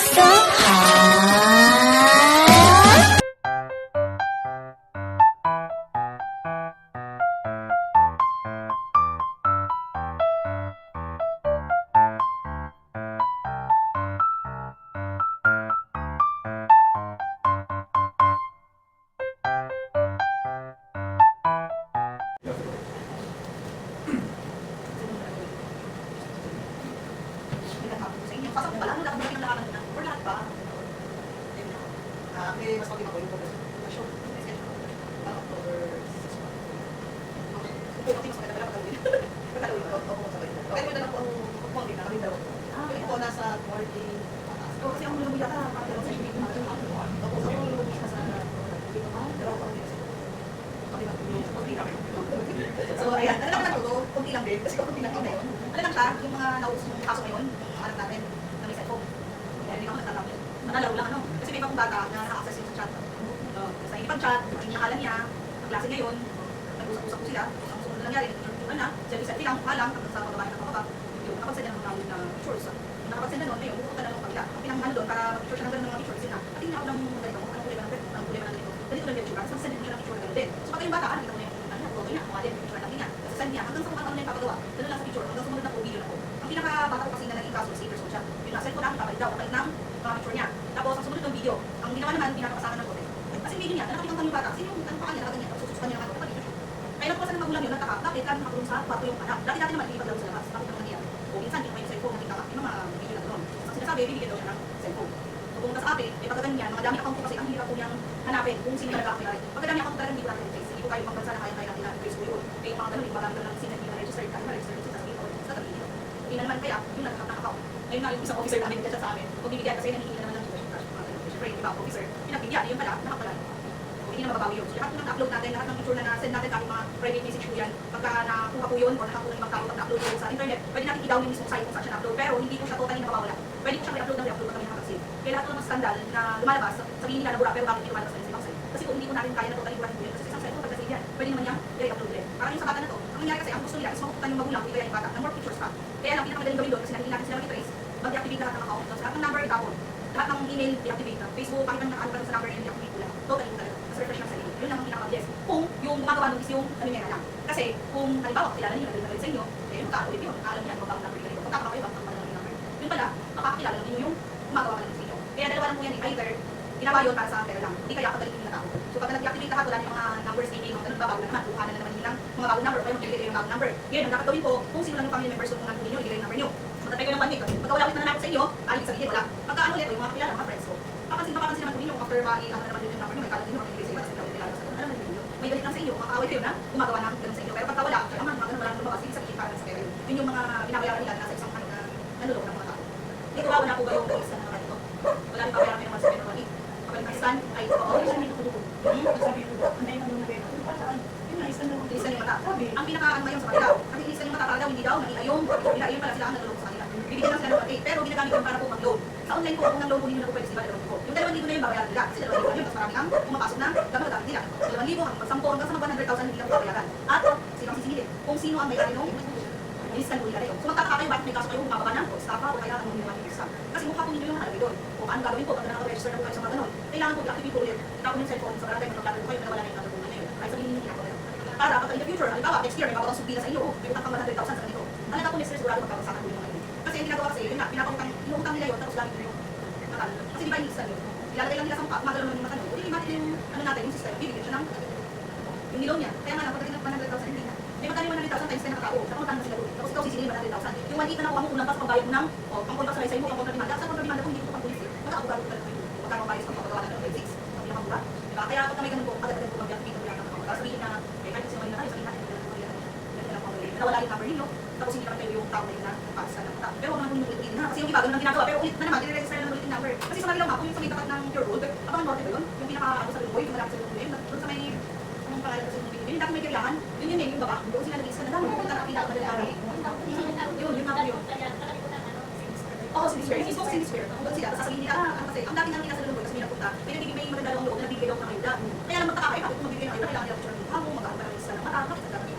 So hot. Pasok pa lang, wala kang nakakan na. Or lahat ba? May mas pag-iba ko yung show. October 6 pa. Okay, mas maganda pala pag-gawin. Pag-gawin ko, ako sabay. Pero yun na lang po ang pag-gawin na kami daw. Yung po nasa 40 pataas. Kasi ang lulubog yata, pati lang sa shooting mga ito. Ako sa mga lulubog siya sa dalawa pa rin. So, ayan. Ano lang ito? Kunti lang din. Kasi kunti lang yun na yun. Ano lang siya, yung mga naubos ng kaso ngayon, yung anak natin, na may cellphone. Kaya hindi ako nagtatapos. Manalaro lang ano. Kasi may ibang bata na naka-access yun sa chat. Basta hindi pang chat, yung nakalan niya, ang klase ngayon, nag-usap-usap ko sila. Ang sumunod na nangyari, yung na, selfie lang, mukha lang, hanggang sa pagbabae ng pababa. Yung nakapagsan niya ng mga na pictures. Nakapagsan na doon, ngayon, pupunta na lang pagla. Ang pinanghalo doon para mag-picture siya ng gano'n ng mga pictures. At tingnan ako ng ganito, anong kulay ba ng anong kulay ba ng ganito. Ganito lang yung picture, kasi send siya ng picture na gano'n din. So pag yung bata, nakita mo na yung okay na, mukha din, picture na niya. Kasi send niya, hanggang sa kung ano na yung papagawa. Ganun lang sa picture, hanggang sumunod na po, video na po. Ang pinaka-bata ko kasi na naging kaso, si person siya. Yung nasa cellphone namin, papalik daw, kapag ng mga picture niya. Tapos, ang sumunod ng video, ang ginawa naman, pinapakasakan ng kote. Kasi video niya, nakakita ko yung bata, kasi yung pa niya, nakaganyan, tapos susukan niya naman, kapag video siya. Kaya nagpasan ng magulang yun, nagtaka, bakit kami nakakulong sa kwarto yung anak? Dati natin naman, ipag lang sa labas, bakit naman nangyari? O minsan, hindi naman yung cellphone, nakita yung mga video na doon. Ang sinasabi, bibigyan daw siya ng cellphone. So, kung nasa akin, eh pagkagan niya, mga dami account ko kasi, ang hirap ko niyang hanapin kung sino talaga ako nilari. Pagka dami account talaga, hindi ko natin face. Hindi ko kayo pagbansa na kaya natin na face ko yun. Eh, yung mga ganun, yung mga ganun lang, sino hindi na-registered, kaya na-registered sa sasabihin ko, sa tabi niyo. Hindi na naman kaya, yung nagkakap ng account. Ngayon nga, yung isang officer namin, siya sa amin, kung bibigyan kasi nangihingi na naman ng tuition cash, mga ganun. Siyempre, yung iba officer, pinagbigyan, yung pala, nakapala. Hindi na mababawi yun. So, lahat ng na-upload natin, lahat ng picture na na-send natin kahit mga private message ko yan, pagka nakuha po yun, or nakakuha ng ibang tao, pag-upload yun sa internet, pwede natin i-down yung mismong site kung saan siya na-upload, pero hindi ko siya totally mawawala. Pwede ko siyang i-upload na i-upload kami nakakasave. Kaya lahat ng mga skandal na lumalabas, sabihin nila nabura, pero bakit hindi lumalabas sa ibang site? Kasi kung hindi ko natin kaya na totally burahin po yun, kasi sa isang site ko pagka-save yan, pwede naman niya i-upload ulit. Parang yung sa bata na to, ang nangyari kasi, ang gusto nila is makukutan yung magulang, kaya yung bata, ng more pictures pa. Kaya lang, pinakamagaling gawin doon, kasi hindi natin sila mag-trace, mag-deactivate lahat ng account, lahat ng number itapon, lahat ng email i-activate na, Facebook, kahit ang naka-ano sa number yun, i-activate ko lang. Totally ko talaga. Mas refresh lang sa inyo. Yun lang ang pinaka-yes. Kung yung gumagawa nun is yung ano niya na lang. Kasi kung halimbawa, kilala niyo, nagalit sa inyo, eh, magkakaulit yun. Alam niya, magkakaulit number ganito. Pagkakapa kayo, magkakaulit number. Yun pala, makakakilala niyo yung gumagawa ka lang sa inyo. Kaya dalawa lang po yan, either ginawa yun para sa pera lang. Hindi kaya kagalit yung natao. So pag nag-deactivate lahat, wala niyo mga numbers, email, ganun, babago na naman. Kuha na naman yun ng mga bagong number. Kaya magbibigay kayo ng bagong number. Ngayon, ang nakakawin po, kung sino lang yung family members kung nandun niyo, ibigay yung number niyo. Matatay ko ng 1 week. Pagka wala ulit na nanakot sa inyo, aling sabihin, wala. Pagka ano ulit, yung mga kilala, mga friends ko. Papansin naman po ninyo, after ano naman yun yung number niyo, may kalat niyo, magbibigay sa iba, kasi kilala sa alam naman ninyo. May galit lang sa inyo, makaaway kayo na gumagawa ng ganun sa inyo. Pero pagka wala, kaya man, mga walang lumabas, ibig sabihin para sa pera yun. Yun yung mga binabayaran nila na nasa isang ano na naluloko ng mga tao. Ito ba, wala po ba yung isa na ganito? Wala rin pabayaran kayo naman sa pera money. Kapag nag-stand, ay ito, oh, yun yung tutulog. Sabi ko, anday na muna pera. Yun na, isa yung mata. Ang pinaka-ano ngayon sa kanila, kasi isa yung mata para daw, hindi daw, nag-iayong, nag-iayong pala sila ang naluloko sa kanila. Bibigyan lang sila ng 1,800, pero ginagamit yun para po mag-loan. Sa online po, kung nang loan po ninyo na po pwede sila 2,000 po. Yung 2,000 na yun, babayaran nila. Kasi 2,000 yun, mas marami ang pumapasok na gamit nila. 2,000 hanggang 10 hanggang sa 100,000 hindi lang po babayaran. At sino ang sisingilin? Kung sino ang may-ari nung iniskan po nila kayo. So magtataka kayo, bakit may kaso kayo bumababa ng estafa o kaya anong mga iniskan? Kasi mukha po ninyo yung nakalagay doon. O paano gagawin po pag nakaka-register na po kayo sa mga ganon? Kailangan po i-activate po ulit. Itapon yung cellphone sa barangay, magpaplatado kayo na wala na yung natutunan na yun. Kaya sabihin ninyo ginagawa yun. Para pagka in the future, halimbawa, next year, may babawang subida sa inyo, may utang kang 100,000 sa ganito. Talaga po next year, sigurado magkakasakan po yung mga yun. Kasi yung ginagawa kasi, yun nga, inuutang nila yun, tapos gamit nyo yung nakal. Kasi di ba iniskan yun? Ilalagay lang nila sa mukha, gumagalaw naman yung mata nyo. O di imagine yung, ano natin, yung system, bibigyan siya ng yung nilaw niya. Kaya nga lang, pagdating ng 100,000, hindi na. May magkano yung 100,000 times 10 na katao, nakutang na sila doon. Tapos ikaw sisingilin 100,000. Yung 1,800 na nakuha mo, unang pas pagbayad mo ng, o, pang kontrasalay sa'yo mo, pang kontrabimanda. Sa kontrabimanda kung hindi ko pang pulis, mag-aabogado ka lang kayo. Magkano bayad sa pagpagawa ng 26, ang pinakamura. Diba? Kaya pag may ganun po, agad-agad po mag-activate ang lahat ng mga. Sabihin na, eh, kahit sino na tayo, sabihin natin, nawala yung number ninyo, tapos hindi naman kayo yung tao na yun na pasa ng tao. Pero huwag naman yung ulit na, kasi yung iba ganun ang ginagawa, pero ulit na naman, i-register na ng ulit yung number. Kasi sa Manilaw nga, kung yung sa may tapat ng your road, abang norte ba yun? Yung pinaka-ano sa Luboy, yung malapit sa Luboy, doon sa may, anong pangalan kasi yung pinipin, yung dati may kailangan, yun yun eh, yung baba, doon sila nag-iisa na lang, kung nakapila ka madalari. Yun, yung mga yun. Oo, Cindy Square. Facebook, Cindy Square. Doon sila, sasabihin nila, kasi ang dati nang kinasa Luboy, kasi may napunta, may magandang loob na nagbibigay daw ng ayuda. Kaya lang magtaka kayo, bakit kung magbibigay ng ayuda, kailangan nila picture ng mukha mo, mag-aano pa ng isa ng mata, bakit ang dami?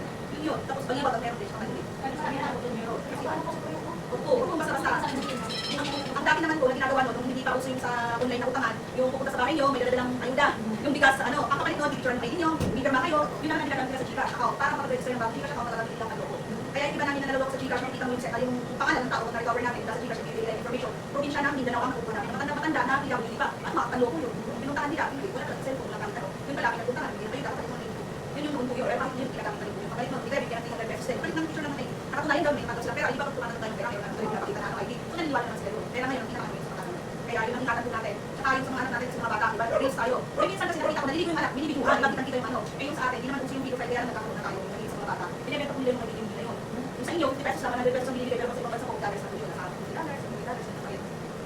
Yun, tapos baliwag ang meron din siya kanili. Opo, basta-basta. Ang dati naman po, na ginagawa no, nung hindi pa Tapos yung sa online na utangan, yung pupunta sa bahay nyo, may dala-dalang ayuda. Yung bigas, ano, ang kapalit nun, picture ng ID nyo, bibirma kayo, yun naman ang nilalang nila sa Gcash account. Para makapag-register yung bagong Gcash account, magagamit lang ang logo. Kaya yung iba namin na nalalok sa Gcash, makikita mo yung pangalan ng tao na recover namin sa Gcash, yung information. Probinsya namin, Mindanao ang nakuha namin. Matanda-matanda na, PWD pa. At makakaloko yun. Pinuntahan nila, wala talagang cellphone, wala kami tanong. Yung palaki nagpuntahan, hindi na kayo dapat yung yun yung unto yun, or bakit yun ginagamit na rin yung pagalit mo, hindi kaya bigyan natin 100 pesos din. Palit ng picture naman ay, nakatunayan daw may matag sila, pero hindi ba pag tumanag tayo ng pera, yun ang pinapakita na ID. So naniniwala naman sila yun. Kaya ngayon, hindi naman yun sa matagal. Kaya yun ang ingatan po natin. Tsaka yung sa mga anak natin, sa mga bata, diba, raise tayo. May minsan kasi nakita ko, naliligo yung anak, binibiguhan, kita yung ano. Eh yung sa atin, hindi naman uso yung video file, kaya nagkakaroon na tayo, yung sa mga bata. Binibenta ko nila yung mga video nila yun. Yung sa inyo, 50 pesos lang, 100 pesos ang binibigay, pero sa ibang bansa ko, $100 na video na sa atin.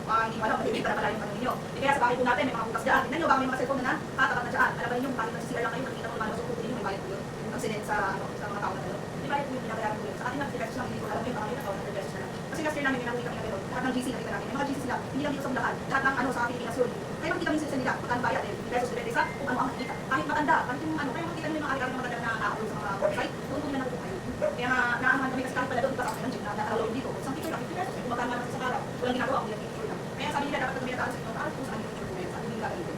Hindi mo alam, mabibigay na pala yung ano ninyo. E kaya sa bahay po natin, may mga butas dyan. Tignan nyo, baka may mga cellphone na nakatapat na dyan. Alam ba ninyo, kahit nagsisira lang kayo, nakikita mo naman, so kung may bayad po yun. Ang sinet sa mga tao na gano'n. Di bayad po yung pinabayaran po yun. Sa atin lang, 50 pesos lang, hindi ko alam mo yun, baka may nakaw 100 pesos na lang. Kasi last year namin, may nakikita kami na gano'n. Lahat ng GC nakita namin. May mga GC sila, hindi lang dito sa Bulacan. Lahat ng ano sa Pilipinas yun. Kaya makikita minsan sa nila, magkano bayad eh, pesos, depende sa kung ano ang makikita. Kahit matanda, kahit yung ano, kaya makikita nyo yung mga ari-ari na matanda na nakakapulong sa mga website, doon po nila natutunan yun. Kaya nga, naaman kami kasi kahit pala doon, di ba sa akin ng gym na nakalawin dito. Isang picture lang, 50 pesos, kung magkano naman sa araw, walang ginagawa, kung picture lang. Kaya sabi nila, dapat kami nataan sa inyo, taas po sa kanya picture po yan, sabi nila gagawin.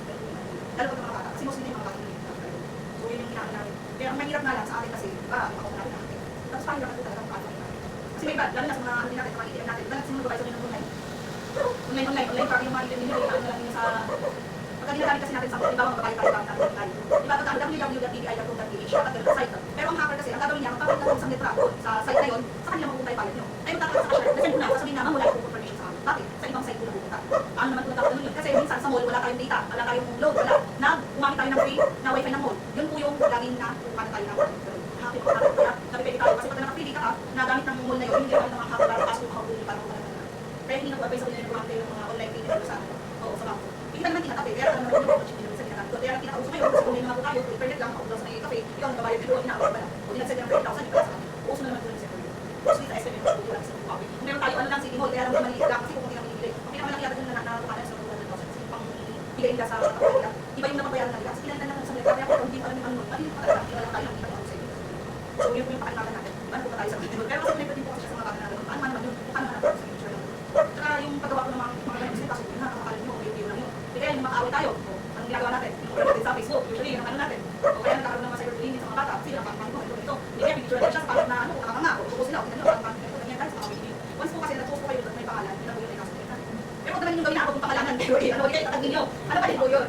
Lalo pag mga bata, kasi mostly yung mga bata nila. So yun yung hinaan namin. Kaya ang mahirap nga lang sa atin kasi, makakunarin natin. Tapos pahirap natin talaga kung ano. Kasi may iba, lalo na sa mga ano natin, sa mga ETM natin, lahat sino mag-advise ng online. Online, parang yung mga ETM nila, ano lang yun sa... Pagka ginagamit kasi natin sa mga, ibang magbabayad tayo natin online. Diba, pagka www.bbi.gov.ph, at site. Pero ang hacker kasi, ang gagawin niya, magpapalit lang isang letra sa site na yun, sa kanila mapupunta yung bayad nyo. Ay, magkakaroon sa cashier, nasend ko na, sasabihin naman, wala yung confirmation sa amin. Bakit? Sa ibang site ko na pupunta. Paano naman kung nagkakaroon yun? Kasi minsan sa mall, wala tayong data, wala tayong load, wala. Gumamit tayo ng free na wifi ng mall. Yun po yung laging na kung tayo ng happy ko, kaya napipili tayo. Kasi pag nakapili ka nagamit ng mall na yun, hindi naman mga hacker para kaso makahuli para kung wala. Kaya hindi nag-advise ako nila na gumamit yung mga online payment sa akin. Oo, sa bangko. Hindi naman tinatapi, kaya alam naman yung kaya lang kinakauso ngayon, kasi kung may naman po tayo, internet lang, makakulas na yung kape, ikaw nagbabayad dito, inaawag ba na? Kung dinagsan yung 30,000, yung pala sa kanya. Uso na naman doon sa internet. Uso dito sa SMM, uso lang sa kape. Kung meron tayo, ano lang, city mall, kaya lang maliit lang, kasi kung hindi namin ibigay. Ang pinakamalaki yata doon na nakatukanan sa 200,000, kasi pang bigay nila sa kapatid. Iba yung napapayaran na nila, kasi kinanta lang sa mga kaya kung hindi pa alam yung ano, ano yung patalaga, hindi lang tayo lang kita sa inyo. So yun po yung pakinagan natin, paano po tayo sa video. Pero kasi may po kasi sa mga bata na gano'n, paano man naman yun, paano man natin sa future lang. Tsaka yung paggawa ko ng mga ganyan, kasi kaso yun na, nakakalan nyo, yung lang yun. Kaya yung makaaway tayo, anong ginagawa natin? Yung sa Facebook, usually yung ano natin. O kaya nagkakaroon ng mga cyberbullying sa mga bata, sila nakakamahin ko, ito. Hindi kaya picture natin siya sa parang na ano, nakakanga, o suko sila, o ginano, parang ito, ganyan guys, mga video. Once po kasi nag-post ko kayo doon, may pangalan, yun ang po yun ay kasunod natin. Pero huwag naman yung gawin na ako kung pangalanan, pero ano, kayo tatag ninyo. Ano pa din po yun?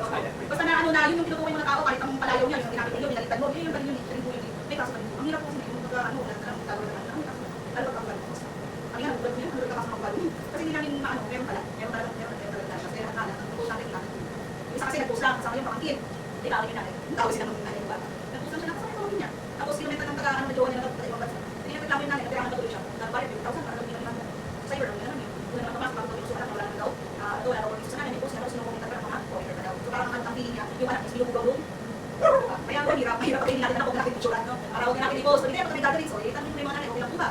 Basta na ano na, yun yung tinutukoy mo na tao, kahit ang palayaw niya, yung ginamit ninyo, binalitan mo, yun yung galing yun, rin po yun. May kaso pa din po. Ang hirap po kasi yung ano, wala na lang, tawag naman, ang kaso. Ano ba kang galing? Ang hirap po yun, ano ka kasi magbago. Kasi hindi namin maano, meron talaga, kasi nakakala, ang post natin lang. Isa kasi nag-post lang, kasama yung pamangkin. Di ba, yun natin. Tawag sila ng nanay bata. Nag-post lang siya, nakasama yung pamangkin niya. Tapos kinumenta ng taga, ano, medyo niya na ibang bansa. Hindi na reklamo yung nanay, nagtirahan na tuloy siya. Nagbayad 50,000 para gawin naman cyber, lang naman yun. Kung naman kamas, parang tuloy sumalat, wala naman daw. Wala daw sa nanay, may post niya, tapos sinukumitan pa ng mga foreigner na daw. So parang ang feeling niya, yung anak is binubugaw doon. Kaya ang hirap pagkainin natin, ano, kung natin picturean, no? Para huwag natin i-post. Hindi tayo gagawin, so, tanong mo yung mga nanay, okay lang po ba?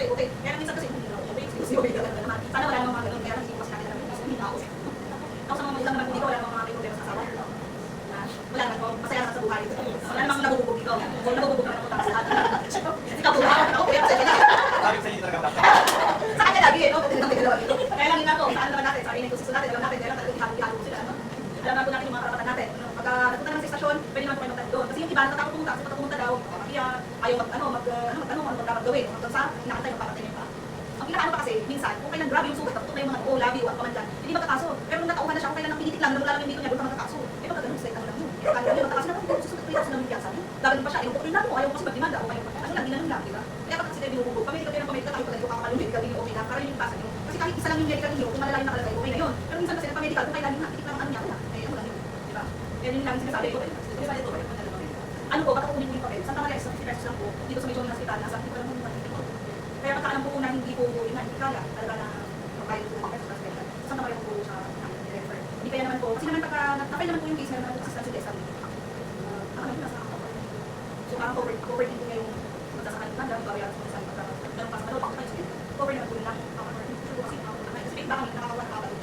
Okay. Kaya minsan kasi, hindi na okay, okay naman. Sana wala namang mga ganun, kaya hindi ko kasi natin namin, kasi hindi na ako. Tapos sa mga ilang naman dito, wala namang mga may problema sa asawa. Wala naman po, masaya sa buhay. Wala namang nabububog dito. Kung nabububog naman po tapos sa atin. Ikaw po, ako po yan sa kanya. Sa kanya lagi, no? Kaya lang yun ako, saan naman natin, sa inay konsisyon natin, alam natin, kaya lang talagang ihalo ko sila, no? Alam naman po natin yung mga karapatan natin. Pagka nagpunta naman sa istasyon, pwede naman po kayo magtanong doon. Kasi yung iba, natatakot pumunta, kasi pag pumunta daw, kaya ayaw magtanong, ano dapat gawin. Hanggang sa, inakantay yung papatay niya pa. Ang pinakaano pa kasi, minsan, kung kailan grabe yung sugat, tapos na yung mga love you, at pamandan, hindi magkakaso. Pero nung natauhan na siya, kung kailan ang pinitik lang, nung lalagyan dito niya, doon ka magkakaso. Eh, pagka ganun, slight ano lang yun. Kaya kaya magkakaso na, kung susunod ko yung kaso ng piyansa niyo, gagawin pa siya, yung pagkakulin mo, ayaw mo kasi magdimanda, o kayo, ano lang, ginanong lang, di ba? Kaya pag kasi tayo binububog, pamilikat kayo ng pamilikat, tayo pag kayo kakakalong medical, hindi okay lang, para yung pasa niyo. Kasi kahit isa lang yung medical niyo, kung malala yung nakalagay, okay na yun. Pero minsan kasi nagpa-medical, kung kailan yung nakitik lang ang ano niya, wala. Eh, ano lang yun, di ba? Yan yung lang sinasabi ko, ano po, baka kukunin ko yung papel, Santa Maria, sa pesos lang po, dito sa medyo ng hospital, nasa hindi ko lang po yung kaya pagka alam po na hindi po yun na, hindi kaya, talaga na magbayad po ng pesos sa hospital. Santa Maria po sa refer. Hindi kaya naman po, kasi naman pagka napay naman po yung case, meron naman po assistance sa DSW. Ang naman nasa kakapal. So parang covered din po niya yung magsasakalin ka, dahil babayaran po sa pagka ganun pa sa malod, covered naman po yun lang. Kasi baka nakakawa nakakabalik.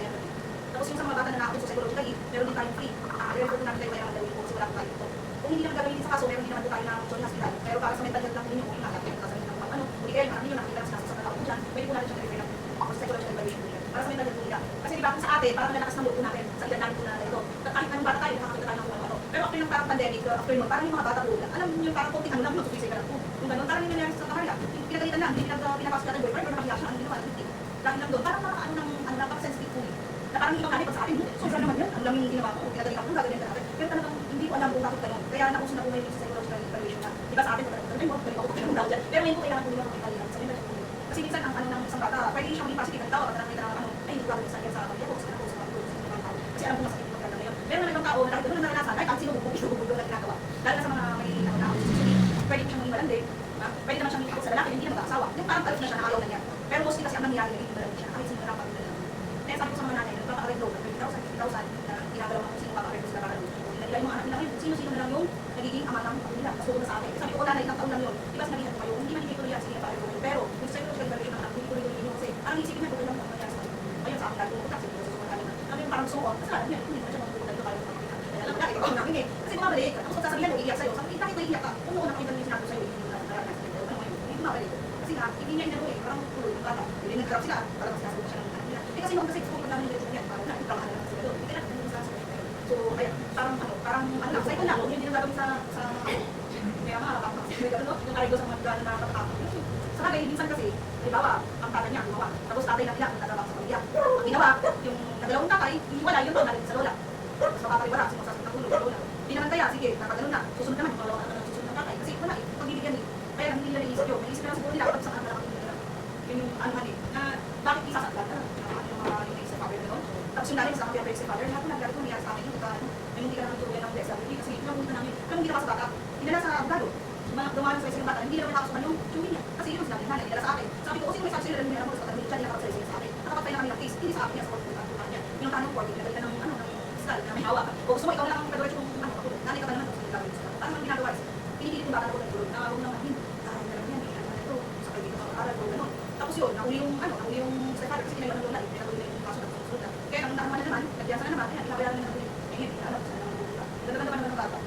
Tapos yung sa mga bata na nakakot sa psychologically, meron din tayong free. I-refer po namin kayo kaya magdawin po kasi wala po tayo dito. Kung hindi naman gagawin sa kaso, meron din naman po tayo na join hospital. Pero para sa mental health lang ninyo, kung inakit kayo kasalit ng ano, hindi kayo marami nyo nakikita sa mga tao po dyan, pwede po natin siya na-refer natin. Psychological evaluation po yan. Para sa mental health po nila. Kasi di ba sa atin, parang lalakas ng loob po natin sa edad natin po na ito. Kahit anong bata tayo, nakakita tayo ng ano. Pero after ng parang pandemic, after nun, parang yung mga bata po, alam niyo parang konting ano lang, magsusisay ka lang po. Yung gano'n, parang yung nangyari sa Kamarya, yung pinagalitan lang, hindi pinapasok natin boyfriend, pero nakahiya siya, ano ginawa, dahil lang doon, parang ano ng, ano lang, parang sensitive po eh. Na parang hindi ko pag sa atin, sobra naman yan, ang lamang yung ginawa ko, pinagalitan ko, gagawin ka natin. Pero talagang hindi ko alam kung bakit gano'n. Kaya nauso na po ngayon sa psychological evaluation na, di ba sa atin, ay mo, balik ako ng dahil dyan. Pero ngayon po kailangan po nila makikalihan sa nila. Kasi minsan ang ano ng isang bata, pwede siyang i-positive ang tao, at nakita na ano, ay hindi ko gagawin sa akin sa pamilya ko, sa mga tao. Kasi alam ko masakit yung pagkanda ngayon. Meron na ibang tao na kahit doon na naranasan, ay kahit sino bubog na ginagawa. Lalo na sa mga may ano na, pwede siyang maging malandi, pwede naman siyang ikot sa lalaki, hindi na mag-aasawa. Yung parang talos na siya, nakayaw na niya. Pero mostly kasi ang nangyayari, naging malandi siya, kahit sino na pag-ina lang. Kaya sabi ko sa mga nanay, nagpapaka-red load, 20,000, 50,000, na ginagalaw ako sino papaka-red load sa kakalaw. Nila yung mga anak nila ngayon, sino-sino na lang yung nagiging ama ng pamilya, mas na sa akin. Sabi ko, nanay, ilang taon lang yun. Di ba sinabihan ko kayo, hindi man hindi ko yan, sige na pa-red load. Pero, yung psychological evaluation ng anak, hindi ko rin yun kasi parang isipin niya, kung lang ang nangyari sa akin. Ayun sa akin, lalo ko kasi ko sa mga kanina. Kami yung parang suot, kasi alam niya, hindi naman siya magpupunta dito kayo. Kaya alam ko, nakita ko namin eh. Kasi bumabalik, tapos kung sasabihan mo, iiyak sa'yo. Sabi, bakit naiiyak ka? Kung noon nakita niyo sinabi sa'yo, hindi mo na nararamdaman sa'yo. Ano ngayon? Hindi bumabalik. Kasi nga, hindi niya inano eh, parang tuloy yung bata. Hindi nagkarap sila, parang mas kasagot siya ng anak nila. Eh kasi noon kasi kung pagkamin nila niya, parang naitrabahan na sila doon. Hindi na so, kaya, parang ano lang, cycle lang, yun din ang gagawin sa kaya nga, may gano'n, yung karego sa mga gano'n na pagkakapit. Sa bagay, minsan kasi, halimbawa, ang tatay niya, gumawa. Tapos tatay na nila, nagtatrabaho sa pamilya. Ang ginawa, yung nagalawang tatay, wala yung nalit sa lola. Tapos makapalibara, sumasasagot ng tulog sa lola. Hindi naman kaya, sige, nakagano'n na, susunod naman, yung malawa na susunod ng tatay. Kasi wala eh, pagbibigyan eh. Kaya hindi nila naisip yun. Naisip na siguro nila, tapos sa kanila nila. Yun yung anuhan eh, na bakit isasaklan na, yung mga yung sa father na doon. Tapos yung namin sa kapatid sa father, lahat na galit ko niya sa akin yung hindi ka naman tuloy ng DSWD kasi namunta namin. Anong ginawa sa bata? Dinala sa abogado. Dumanan sa isang bata, hindi naman nakasukan yung chewing niya. Kasi yun ang sinabi ng nanay, dinala sa akin. Sabi ko, kasi may sabi sila rin nila mo sa pagkakas, hindi nakapag sa akin. Nakapagpay na kami ng case, hindi sa akin niya sa pagkakas niya. Yung tanong ko, pinagalitan ng fiscal na may hawak. O gusto mo, ikaw na lang ang pagkakas yung kapatid. Nanay ka ba naman, tapos hindi gagawin sa parang ang ginagawa is, pinipilit yung bata na po ng tulog. Huwag naman, hindi, kaya na lang yan, may ano ito, sa kaibigan ng aral, gano'n. Tapos yun, nahuli yung secretary kasi kinailan ng lola, pinatuloy na yung kaso ng susunod. Kaya ang naman naman, nagdiyan sa naman, kaya inabayaran na naman yung alam sa naman ng bata.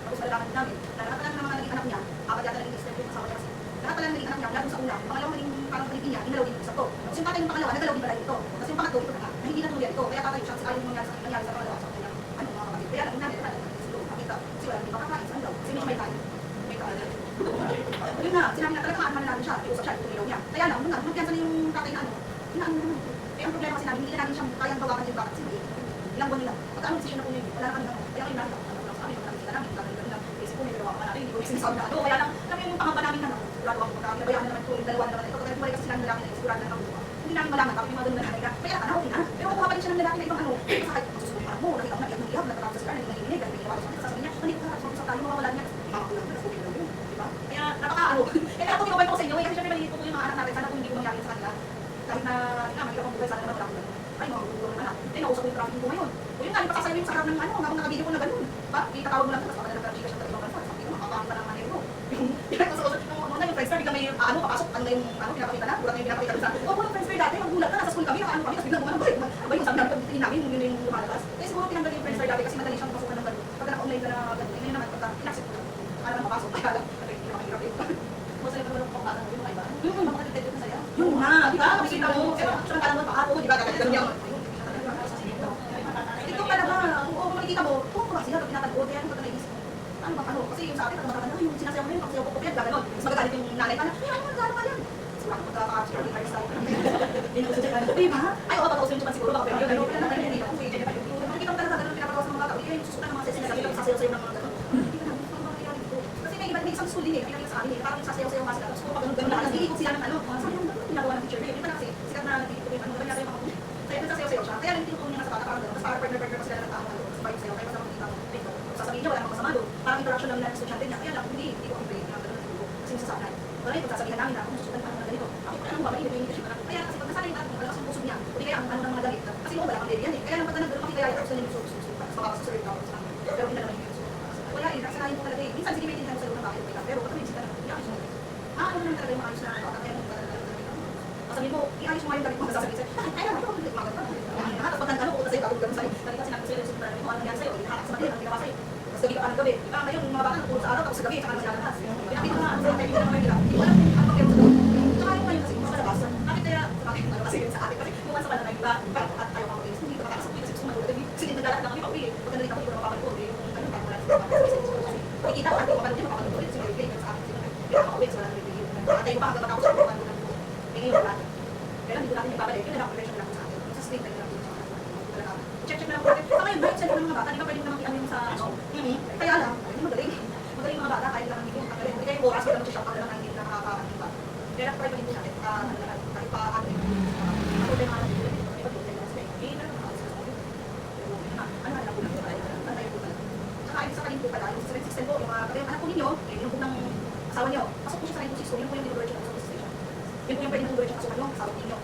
Tapos malalaman namin, lahat pala ng mga naging anak niya, apat yata naging extended yung asawa niya kasi. Lahat pala ng naging anak niya, lahat sa una, yung pangalawang naging parang palipin niya, inalaw din yung isa to. Tapos yung tatay ng pangalawa, nagalaw din pala ito. Tapos yung pangatlo, ito na, na hindi natuloy ito. Kaya tatay siya, kasi ayaw yung nangyari sa pangalawa sa kanya. Ano mga kapatid? Kaya nung namin, nakita, kasi wala, hindi makakain, saan daw? Kasi may tayo. May kawalan. Yun na, sinabi na talaga maanuhan natin siya, iusap siya, tumilaw niya. Kaya lang, nung nagpiyansa na yung tatay na inaano naman. Kaya ang problema kasi namin, hindi na namin siyang kayang gawakan yung bata kasi maliit. Ilang buwan nila. Pagka decision na po yun, wala na kami kaya kami nakita. Kami nakita namin, gagawin isip ko, may ginawa ka natin, hindi ko sinasabi na ano. Kaya lang, kami yung pangamba namin na sigurado ako kami, nabayaan na naman ito, yung dalawa na naman ito. Kaya bumalik kasi sila ng lalaki na sigurado na nakuha. Hindi namin malaman, tapos yung mga ganun na nanay na, kaya tanawin na. Pero kung kapalin siya ng lalaki na ibang ano, masakit, masusunod pa mo, nakita ko na iyak ng iyak, nagtatapos sa sila, nanginginig, ganun yung ginawa ko. Sasabihin niya, hindi ko sa tayo, mawawala niya. Makakulang na, sabi ko yun, di ba? Kaya napaka-ano. Kaya ako tinawin ko sa inyo, kasi syempre maliit ko yung mga anak natin, sana kung hindi ko mangyari sa kanila. Kahit na, mahirap ang buhay, sana naman marami. Ay, mga gugulo ng anak. Eh, nausap ko yung trafficking ko ngayon. O yun nga, ipakasayo yung sa harap ng ano, habang nakabideo ko na ganun. Ba, itatawag mo lang ito, tapos makadala ng siya sa ibang bansa. Sabi ko, makakakita ng manero ko. Yung pinagkasausap nung yung friendster, bigla may papasok, ano na yung pinapakita na, bulat na yung pinapakita sa walang friendster dati, magulat na, nasa school kami, nakaano kami, tapos biglang gumanong, abay, yung sabi namin, pagbitin namin, yun yung lumalabas. Kaya siguro tinanggal yung friendster dati kasi madali siyang pasukan ng ganun. Pagka naka-online ka na ganun, yun naman, pagka inaccept ko lang, alam na papasok, kaya lang, hindi naman hirap yun. Masaya pa naman kung paano, yung mga iba. Yung mga detective na saya. Yun na, di ba? Makikita mo, pero siya kala mo, paano, di ba? Ganun niya. Ito talaga, kung makikita mo, kung sila pag pinatagod, kaya yung pagka-naisip mo. Ano ba, ano? Kasi yung sa atin, ano, yung sinasayaw mo yun, pag sayaw ko yan, gano'n. Mas magagalit yung nanay, ano, ano, gano'n ka yan? Siguro ako pagka-capture, yung hairstyle. Di ba? Ay, oo, patausin yung siguro, baka pero gano'n, pero hindi ako, makikita mo talaga, gano'n pinapagawa sa mga bata, yung susukan ng mga session, sabi ko, sasayaw-sayaw ng mga gano'n. Hindi ka namin, parang mangyayari dito. Kasi may isang school din eh, kaya sa amin eh, parang sasayaw-sayaw nga sila, tapos pag gano'n lang, nag-iikot sila ng ano, sabi yung gano'n, ginagawa ng teacher, yun pa na kasi, sikat na nag-iikot yung ano, ganyan yung mga kung, kaya nagsasayaw-sayaw siya, kaya lang tinutulong niya nga sa bata, parang gano'n, tapos parang partner-partner pa sila ng tao, tapos parang sayaw, kaya masama kita mo, sasabihin niya, wala namang kasama doon, parang interaction lang ng estudyante niya, kaya lang, hindi ko complain na gano'n siguro, kasi masasabi wala yung pagsasabihan namin na kung susukan pa ng ganito, ako kaya nung babalik, hindi ko kaya kasi pag nasanay natin, malakas ang puso niya, o di kaya ang ano ng mga damit, kasi mo wala kang baby yan eh, kaya lang pag nagdalo makikaya yung gusto niya yung susukan, sa mga susunod na ako sa amin, pero hindi na naman yung susukan. Wala eh, nakasanayin ko talaga eh, minsan sige may tindahan ko sa loob ng bakit, pero pag may sita na, iayos mo. Ano naman talaga yung maayos na bata, kaya nung talaga sabi mo, iayos mo nga yung damit mo, sasabihin sa'yo, ay, ano, ito, umagat pa. Tapos pag nagtanong ko sa'yo, bago gano'n sa'yo, nakita sinabi sa'yo, yung susunod mo, ano nangyari sa'yo, hinatak sa mali, ang ginawa sa'yo. Tapos gabi ka pa ng gabi. Diba, ngayon, yung mga bata nagpuro sa araw, tapos sa gabi, tsaka naman lalabas. Pinakita nga, sa kaibigan naman nila, hindi ko alam kung ano pag-iwan sa gabi. Tsaka yung ngayon kasi, kung sa labas, bakit kaya, bakit ano kasi yun sa atin, kasi kung sa kanila, iba, at ayaw ka Sa ngayon, bro, siyempre ng mga bata, di ba pwede mo naman i-ano yung sa ano? Kaya lang, hindi magaling. Magaling mga bata, kahit lang hindi mo tanggalin. Hindi kayo oras, kaya mag-shop ka lang, hindi nakakakaano ba. Kaya try pa din po natin, kahit pa ano yung problema natin, may pag-ibig na sila. Hindi na nakakasal sa mga ano na po lang po tayo, ano tayo po pala. Tsaka ayun sa kanin po pala, yung sa system po, yung mga anak po ninyo, yung po ng asawa niyo, pasok po siya sa rin po system, yun po yung delivery ng station. Yun po yung pwede ng delivery ng asukan nyo, asawa ninyo.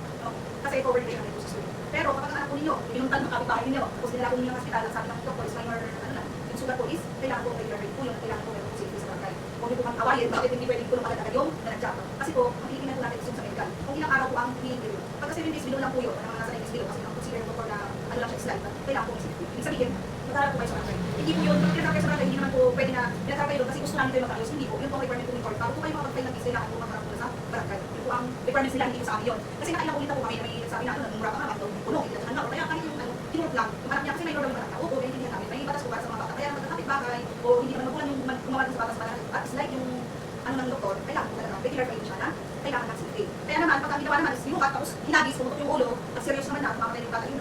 Kasi covered siya ng system. Pero kapag ang anak po ninyo, pinuntan ng kapitbahay ninyo, tapos dinala po ninyo ng hospital, ang sabi ng doctor is minor, ano na, yung sugar po is, kailangan po regular rate po, yung kailangan po meron safety sa barangay. Kung hindi po kang kawain, bakit hindi pwedeng po ng agad-agad yung nanadyak? Kasi po, makikita po natin sa medical. Kung ilang araw po ang hinihintay yun. Pagka 7 days below lang po yun, ang mga nasa 9 days below, kasi ang consider po na ano lang siya slide, kailangan po may safety. Ibig sabihin, magharap po kayo sa barangay. Hindi po yun, pag pinatawag kayo sa barangay, hindi naman po pwede na pinatawag kayo doon kasi gusto namin kayo magkaayos. Hindi po, yun po ang requirement po ng court. Bago po kayo makapag-file ng case, kailangan po magharap po sa barangay. Yun po ang requirements nila, hindi po sa amin yun. Kasi nakailang ulit na po kami na may sabi na ano, nagmumura ka nga, bakit daw puno, hindi na handa. Kaya kahit yung ano, tinurot lang, yung anak niya kasi may normal yung anak niya, opo, hindi namin, may batas po para sa mga bata. Kaya magkakapit bagay, o hindi naman magulang yung gumawa sa batas para at like yung ano ng doktor, kailangan po talaga, regular kayo siya na kailangan ng CPA. Kaya naman, pag ang ginawa naman is yung tapos hinagis, pumutok yung ulo, at serious naman na, kumakatay yung bata yun,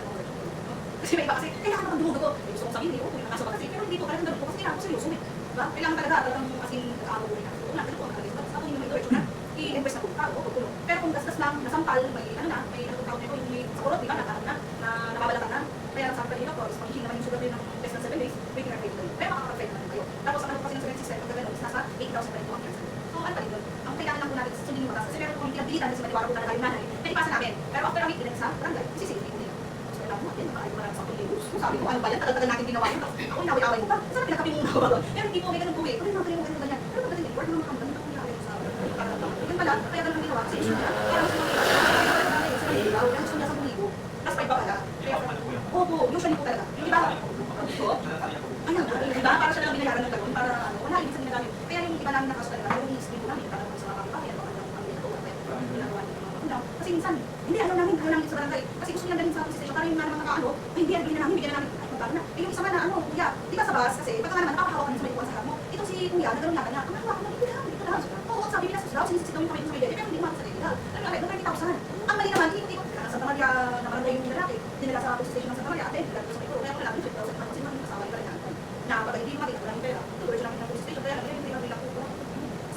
kasi may iba kasi, kailangan naman dumugo ko. Gusto kong sabihin, oo, yung nakaso ba kasi, pero hindi po talagang ganun po kasi kailangan ko seryoso eh. Diba? Kailangan talagang as in, nag-aawa ko rin na. Oo lang, ganun po ang nakalis. Tapos ako yung may diretso na, i-invest na po, tao, o tulong. Pero kung gasgas lang, nasampal, may ano na, may natutawag na ito, yung may sa kurot, di ba, nakaroon na, na nababala ka na. Kaya ang sampal nito, is pag-ihin naman yung sugar rate ng less than 7 days, may pinag-rate kayo. Pero makaka-affect naman kayo. Tapos ang ano po kasi ng current system, pag gano'n, is nasa 80,000 pa rin po ang cancer. So, ano pa rin doon? Ang kailangan lang po natin sundin yung batas. Kasi meron po yung pinagbilitan kasi maliwara po talaga yung nanay. Pwede pasa namin. Pero after a week, din sa barangay, sisipin po nila. So, kailangan mo natin, makaayon mo lang sa pag-libos. Sabi ko, ano ba yan? Tagal-tagal natin ginawa yun. Ako, inaway-away mo pa. Sana pinagkapi mo na. Pero hindi po, may ganun po eh. Pero naman ganun ganyan. Pero pagdating ng work, naman makamdaman ako niya sa yun pala, kaya ganun ang ginawa. Kasi gusto niya, para mas mga gusto niya sa puligo. Tapos pa iba pala. Opo, usually po talaga. Yung iba, ayun, diba? Para siya lang binayaran ng gano'n. Para ano, wala, ibig sabihin na namin. Kaya yung iba namin nakaso talaga, yung i-split po namin, para naman sa mga kapitbahay, baka lang kami ito, ginagawa niyo mga magulang. Kasi minsan, hindi, ayaw namin sa barangay. Kasi gusto niya dalhin sa police station, para yung mga naman nakaano, ay hindi, bigyan na namin, ay magkano na. Eh yung isa man na ano, kuya, di ba sa bus, kasi pagka nga naman, nakakahawakan sa may kuwan sa harap mo. Ito si kuya, nagano'n nga kanya, ang hawakan na, ito lang. Oo, sabi nila sa sinisit daw yung kamay sa may dede, pero hindi umabot sa dede. Alam nga, doon 30,000. Ang mali naman, hindi ko, Santa Maria, na barangay yung lalaki, dinala sa police station ng Santa Maria, at dinala sa may kuwan, kaya wala, 50,000 naman, kasi mga kasaway pa rin natin. Na pag hindi makita, wala yung pera, tuloy siya namin ng police station, kaya lang, hindi namin lang po.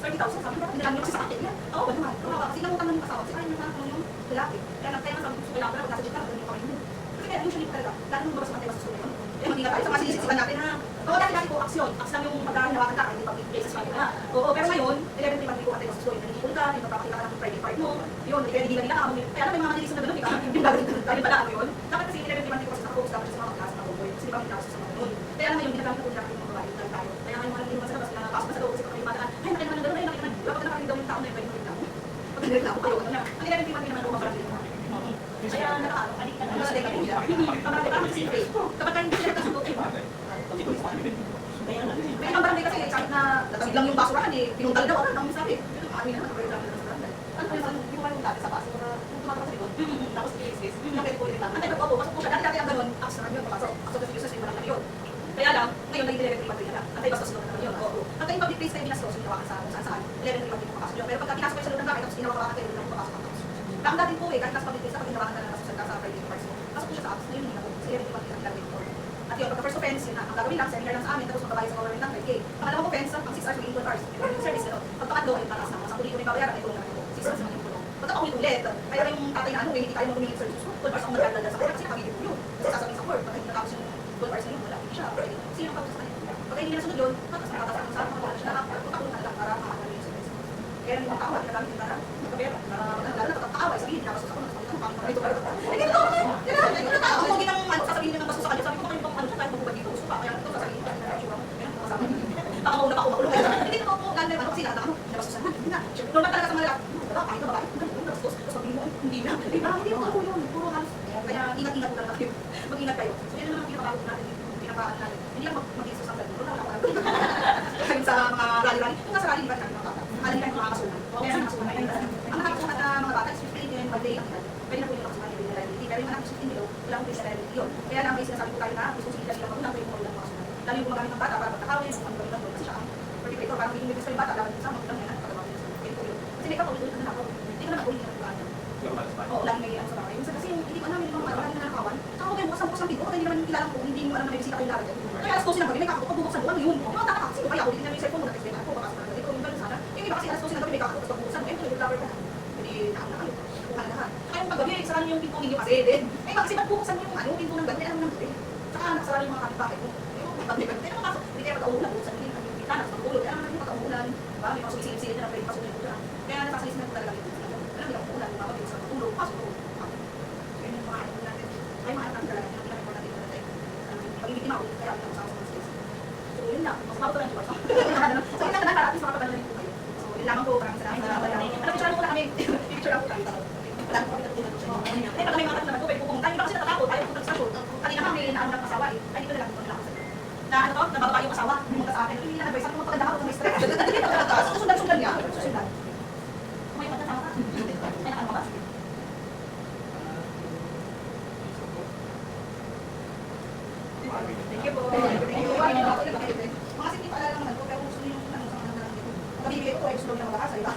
30,000, sabi ko, hindi namin kasi sa akin yan. Oo, ba naman? Kasi nangutan ng kasama, kasi ayaw niya na yung lalaki. Kaya lang sabi ko, kailangan pala, nasa jeep ka, ganun yung kamay mo. Kasi kaya usually talaga, lalo nung babas matay, basta sulit. Eh, mag-ingat tayo sa mga sinisisipan natin ha. Oo, dati po, aksyon. Aks lang yung magkakinawakan ka, hindi pag-i-place sa kanila. Oo, pero ngayon, 11 day mag-iko katay basta sulit. Nag-ipon ka, yung magpapakita ka ng private part mo. Yun, kaya hindi nila ako. Kaya may mga nilisan na gano'n, di ba? Yung gagawin tayo pala ako yun. Dapat kasi 11 day mag-iko kasi nakapokus dapat sa mga klase ng buboy. Kasi di ba may kaso sa mga ganun. Kaya ngayon, ginagamit ako dapat yung mga babae lang tayo. Kaya ngayon, mga nilisan sa labas, pinapasok sa loob kasi kung may mataan. Ay, nakita naman ng gano'n, ay nakita naman. Dapat nakarinig daw yung tao na yung pwede mag-reklamo. Pag nag-reklamo kayo, ano na. Ang 11 day mag-iko naman ako maparang dito. Kaya nakaano, adik ka na. Parang kasi kapag hindi sila kasunod, may ibang barangay kasi kahit na natamig lang yung basurahan eh, pinuntal daw, ano ang sabi? Ano naman, ang reklamo na sa barangay. Ano yung hindi mo yung dati sa baso, tumatapos sa likod, tapos i-exist, yung pwede po reklamo. Antay, pag-opo, pasok po siya, dati ang ganun, ako sa kanya, papasok, ako sa fuses yung barangay yun. Kaya lang, ngayon naging 11 3 na lang. Antay, basta sunod naman yun. Pagka yung public place kayo binastos, yung ginawakan sa saan-saan, 11 3 papasok yun. Pero pagka pinasok kayo sa loob ng bahay, tapos ginawakan kayo, lang papasok ang tapos. Ang dating po eh, kahit nasa public place, kapag ginawakan na lang sa private parts mo, pasok po siya sa apps, ngayon hindi na po, kasi 11 3 naging for. At yun, pagka first offense, yun na, ang gagawin lang, seminar lang sa amin, tapos magbabayad sa government ng 5K. Pangalawang offense, ang 6 hours maging 12 hours. Yung service nito. Pag pangatlo, ay takas na. Sa puli ko may babayaran, ay tulong naman ito. 6 hours maging tulong. Pagka ulit-ulit, kaya yung tatay na ano, hindi tayo mag-communicate service. 12 hours ako magdadala sa kanya, kasi nakagigil po yun. Kasi sasabihin sa court, pag hindi natapos yung 12 hours na yun, wala, hindi siya. Sino ang kapos sa kanya? Pagka hindi nasunod yun, tapos nakataas sa mga wala siya, nakapagpakulong na lang para makakali yung service. Kaya yung tao, hindi nagamit yung tara, magkabera, lalo na pagkakaaway, sabihin, nabastos ako, ito pa rin. Hindi ito, ako kung ginang sasabihin niya ng bastos sa kanya, sabi ko kayo bang ano siya, kahit magubad dito, gusto pa, kaya ito sasabihin niya, baka mauna pa ulo. Hindi ko po, ganda naman, kasi lahat ng ano, nabastos naman, hindi na. Normal talaga sa mga lahat, kahit na babae, nabastos, tapos sabihin mo, hindi na. Hindi po ako yun, puro halos. Kaya ingat-ingat po talaga kayo, mag-ingat kayo. So yan naman ang pinapagod natin, pinapaan natin. Hindi lang mag-isos ang gano'n, wala ka lang. Sa mga rally-rally, kung nasa rally, di ba natin mga bata? Alam niyo mga kasunan. Kaya ang nakasunan ay ang nakasunan na mga bata is 15 and 1 day ang ilan. Pwede na po yung nakasunan yung liability. Pero yung anak is 15 below, wala akong base na liability yun. Kaya lang may sinasabi ko tayo na responsibilidad nila magulang pero yung magulang makasunan. Lalo yung gumagamit ng bata para pagkakawin, yung ang gamitan doon. Kasi siya ang perpetrator, parang magiging bigis pa yung bata, dapat sa magulang yan, pagkakawin yun. Pwede po yun. Kasi may kapag-ulit na ako. Hindi ko na mag-ulit na nagkaan. Oo, lagi may ano sa bahay. Kasi hindi ko namin yung mga lagi na nakawan. Saka ko kayo bukas ang pinto, kaya hindi naman kilala ko, hindi mo alam na may bisita kayo lalagyan. Kaya alas 12 ng gabi, may kakatok, pabubuksan mo, ano yun? Di ba tataka? Sino kaya ako? Hindi na may cellphone mo, nag-explain ako, baka sa mga ganito, yung ganun sana. Yung iba kasi alas 12 ng gabi, may kakatok, tapos pabubuksan mo, eh, yung flower ka na. Hindi, nakam na kayo. Kuha na lahat. Kaya yung paggabi, sarado niyo yung pinto ninyo kasi, din. Eh, kasi pag bubuksan mo yung ano, pinto ng gabi, alam mo ng gabi. Saka nakasarado yung mga kapitbahay mo. Yung pag may gabi, napapasok, hindi kaya pag-aulan, bubuksan mo yung bintana, sa pagulog. Kaya naman yung pag-aulan, diba? May mga sumisilip-silip na pwede pasok yung ulan. Kaya nasasalis na ko talaga yung ulan. Alam mo, ulan, mapapagod sa pagulog, pasok ko. Yun yung mga ano natin. Ay, mga anak talaga, yung pinag-report natin natin. Pag-ibigtima ko, kaya ako sa mga skills. So, yun lang. Mas mabuto lang yung So, yun lang na at least makapaganda rin po kayo. So, yun lamang po. Maraming salamat. Ano, picture lang po na kami. Picture lang po kami. Wala po kami natutulad po. Eh, pag may mga tanong naman po, pwede po pumunta. Yung iba kasi natatakot, ayaw po sa show. Kanina kami, naano ng asawa eh. Ay, dito na lang po nila ako sa na ano to, nabababa yung asawa, pumunta sa akin. Hindi na nag-advise, sabi ko magpaganda ka, may stress. Susundan niya. Susundan. May magkasama ka. May nakano ka ba? Thank you po. Thank you. Mga simple paalala naman po, pero gusto niyo yung ano sa mga nalang dito. Mabibigay ko, gusto niyo na mag-aasa, di ba?